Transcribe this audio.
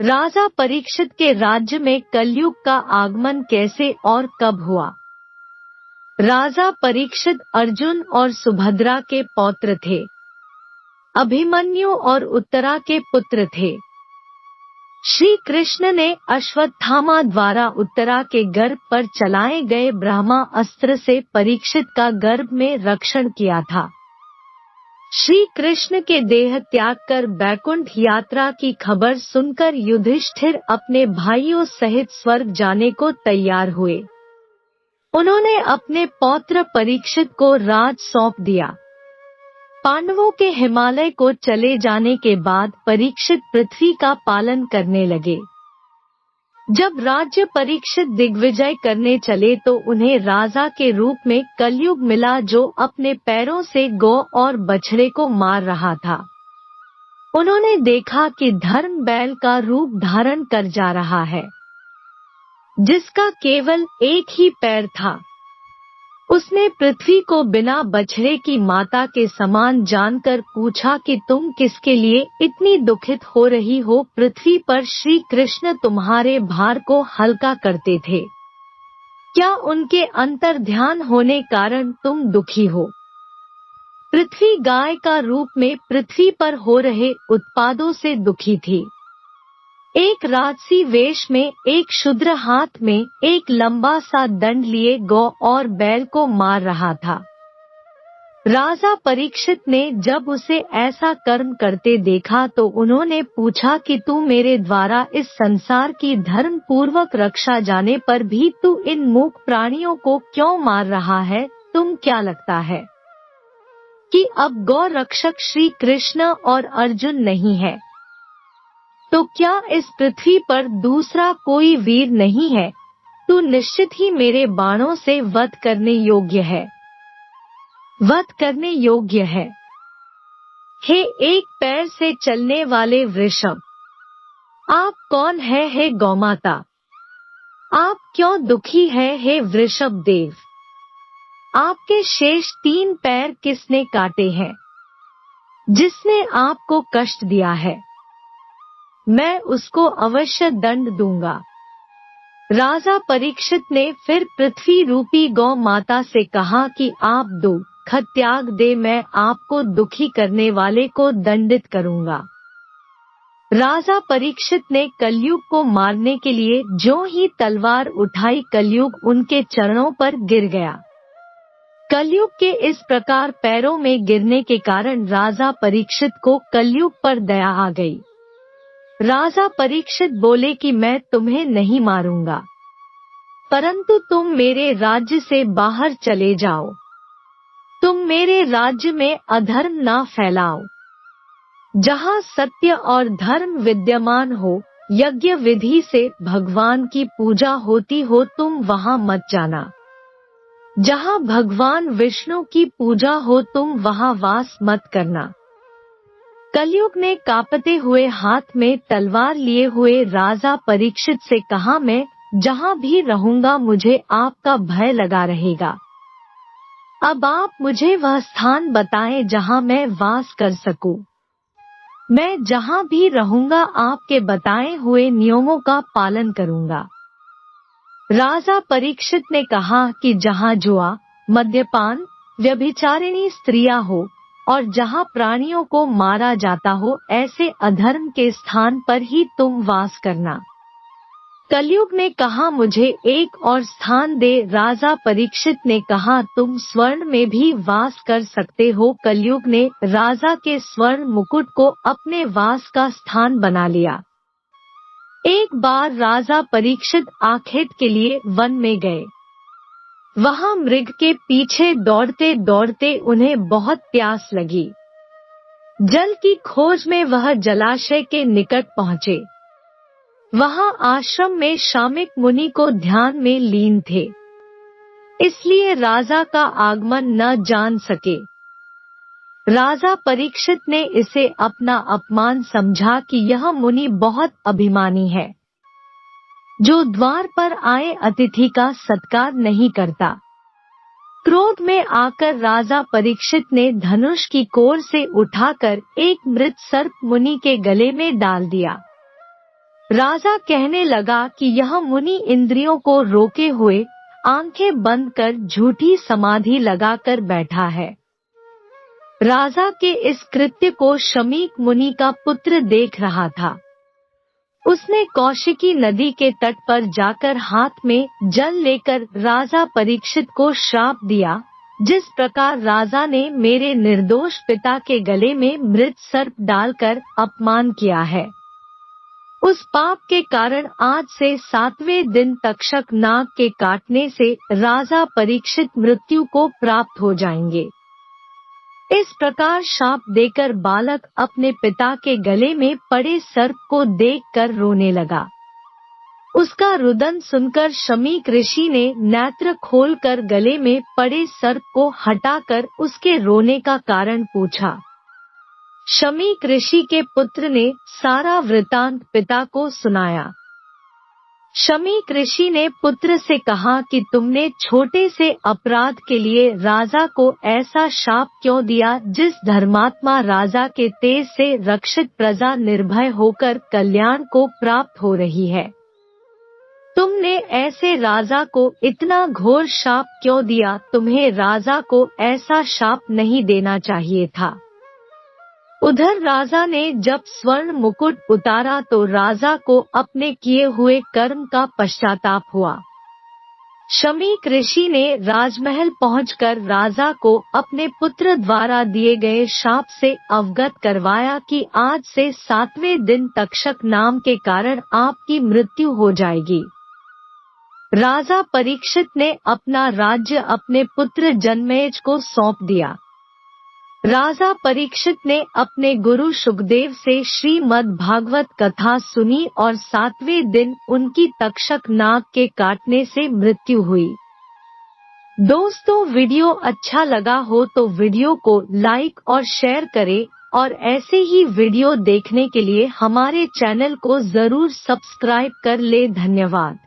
राजा परीक्षित के राज्य में कलयुग का आगमन कैसे और कब हुआ? राजा परीक्षित अर्जुन और सुभद्रा के पौत्र थे। अभिमन्यु और उत्तरा के पुत्र थे। श्री कृष्ण ने अश्वत्थामा द्वारा उत्तरा के गर्भ पर चलाए गए ब्रह्मास्त्र से परीक्षित का गर्भ में रक्षण किया था। श्री कृष्ण के देह त्याग कर बैकुंठ यात्रा की खबर सुनकर युधिष्ठिर अपने भाइयों सहित स्वर्ग जाने को तैयार हुए। उन्होंने अपने पौत्र परीक्षित को राज सौंप दिया। पांडवों के हिमालय को चले जाने के बाद परीक्षित पृथ्वी का पालन करने लगे। जब राज्य परीक्षित दिग्विजय करने चले तो उन्हें राजा के रूप में कलयुग मिला, जो अपने पैरों से गौ और बछड़े को मार रहा था। उन्होंने देखा कि धर्म बैल का रूप धारण कर जा रहा है, जिसका केवल एक ही पैर था। उसने पृथ्वी को बिना बछड़े की माता के समान जानकर पूछा कि तुम किसके लिए इतनी दुखित हो रही हो? पृथ्वी पर श्री कृष्ण तुम्हारे भार को हल्का करते थे। क्या उनके अंतर्ध्यान होने कारण तुम दुखी हो? पृथ्वी गाय का रूप में पृथ्वी पर हो रहे उत्पादों से दुखी थी। एक राजसी वेश में एक शूद्र हाथ में एक लंबा सा दंड लिए गौ और बैल को मार रहा था। राजा परीक्षित ने जब उसे ऐसा कर्म करते देखा तो उन्होंने पूछा कि तू मेरे द्वारा इस संसार की धर्म पूर्वक रक्षा जाने पर भी तू इन मूक प्राणियों को क्यों मार रहा है? तुम क्या लगता है कि अब गौ रक्षक श्री कृष्ण और अर्जुन नहीं है, तो क्या इस पृथ्वी पर दूसरा कोई वीर नहीं है? तू निश्चित ही मेरे बाणों से वध करने योग्य है, वध करने योग्य है। हे एक पैर से चलने वाले वृषभ, आप कौन है? हे गौमाता, आप क्यों दुखी है? हे वृषभ देव, आपके शेष 3 पैर किसने काटे हैं? जिसने आपको कष्ट दिया है, मैं उसको अवश्य दंड दूंगा। राजा परीक्षित ने फिर पृथ्वी रूपी गौ माता से कहा कि आप दुख त्याग दे, मैं आपको दुखी करने वाले को दंडित करूंगा। राजा परीक्षित ने कलयुग को मारने के लिए ज्यों ही तलवार उठाई, कलयुग उनके चरणों पर गिर गया। कलयुग के इस प्रकार पैरों में गिरने के कारण राजा परीक्षित को कलयुग पर दया आ गई। राजा परीक्षित बोले कि मैं तुम्हें नहीं मारूंगा, परंतु तुम मेरे राज्य से बाहर चले जाओ। तुम मेरे राज्य में अधर्म ना फैलाओ। जहाँ सत्य और धर्म विद्यमान हो, यज्ञ विधि से भगवान की पूजा होती हो, तुम वहाँ मत जाना। जहाँ भगवान विष्णु की पूजा हो, तुम वहाँ वास मत करना। कलयुग ने कांपते हुए हाथ में तलवार लिए हुए राजा परीक्षित से कहा, मैं जहाँ भी रहूंगा मुझे आपका भय लगा रहेगा। अब आप मुझे वह स्थान बताएं जहाँ मैं वास कर सकूं। मैं जहाँ भी रहूंगा आपके बताए हुए नियमों का पालन करूंगा। राजा परीक्षित ने कहा कि जहाँ जुआ, मद्यपान, व्यभिचारिणी स्त्रियां हो और जहाँ प्राणियों को मारा जाता हो, ऐसे अधर्म के स्थान पर ही तुम वास करना। कलयुग ने कहा, मुझे एक और स्थान दे। राजा परीक्षित ने कहा, तुम स्वर्ण में भी वास कर सकते हो। कलयुग ने राजा के स्वर्ण मुकुट को अपने वास का स्थान बना लिया। एक बार राजा परीक्षित आखेट के लिए वन में गए। वहां मृग के पीछे दौड़ते दौड़ते उन्हें बहुत प्यास लगी। जल की खोज में वह जलाशय के निकट पहुँचे। वहां आश्रम में शामिक मुनि को ध्यान में लीन थे, इसलिए राजा का आगमन न जान सके। राजा परीक्षित ने इसे अपना अपमान समझा कि यह मुनि बहुत अभिमानी है, जो द्वार पर आए अतिथि का सत्कार नहीं करता। क्रोध में आकर राजा परीक्षित ने धनुष की कोर से उठाकर एक मृत सर्प मुनि के गले में डाल दिया। राजा कहने लगा कि यह मुनि इंद्रियों को रोके हुए आंखें बंद कर झूठी समाधि लगाकर बैठा है। राजा के इस कृत्य को शमीक मुनि का पुत्र देख रहा था। उसने कौशिकी नदी के तट पर जाकर हाथ में जल लेकर राजा परीक्षित को श्राप दिया, जिस प्रकार राजा ने मेरे निर्दोष पिता के गले में मृत सर्प डालकर अपमान किया है, उस पाप के कारण आज से 7वें दिन तक्षक नाग के काटने से राजा परीक्षित मृत्यु को प्राप्त हो जाएंगे। इस प्रकार शाप देकर बालक अपने पिता के गले में पड़े सर्प को देखकर रोने लगा। उसका रुदन सुनकर शमीक ऋषि ने नेत्र खोलकर गले में पड़े सर्प को हटाकर उसके रोने का कारण पूछा। शमीक ऋषि के पुत्र ने सारा वृतांत पिता को सुनाया। शमीक ऋषि ने पुत्र से कहा कि तुमने छोटे से अपराध के लिए राजा को ऐसा शाप क्यों दिया, जिस धर्मात्मा राजा के तेज से रक्षित प्रजा निर्भय होकर कल्याण को प्राप्त हो रही है। तुमने ऐसे राजा को इतना घोर शाप क्यों दिया? तुम्हें राजा को ऐसा शाप नहीं देना चाहिए था। उधर राजा ने जब स्वर्ण मुकुट उतारा तो राजा को अपने किए हुए कर्म का पश्चाताप हुआ। शमीक ऋषि ने राजमहल पहुंचकर राजा को अपने पुत्र द्वारा दिए गए शाप से अवगत करवाया कि आज से 7वें दिन तक्षक नाम के कारण आपकी मृत्यु हो जाएगी। राजा परीक्षित ने अपना राज्य अपने पुत्र जनमेज को सौंप दिया। राजा परीक्षित ने अपने गुरु शुकदेव से श्रीमद् भागवत कथा सुनी और 7वें दिन उनकी तक्षक नाग के काटने से मृत्यु हुई। दोस्तों, वीडियो अच्छा लगा हो तो वीडियो को लाइक और शेयर करें और ऐसे ही वीडियो देखने के लिए हमारे चैनल को जरूर सब्सक्राइब कर ले। धन्यवाद।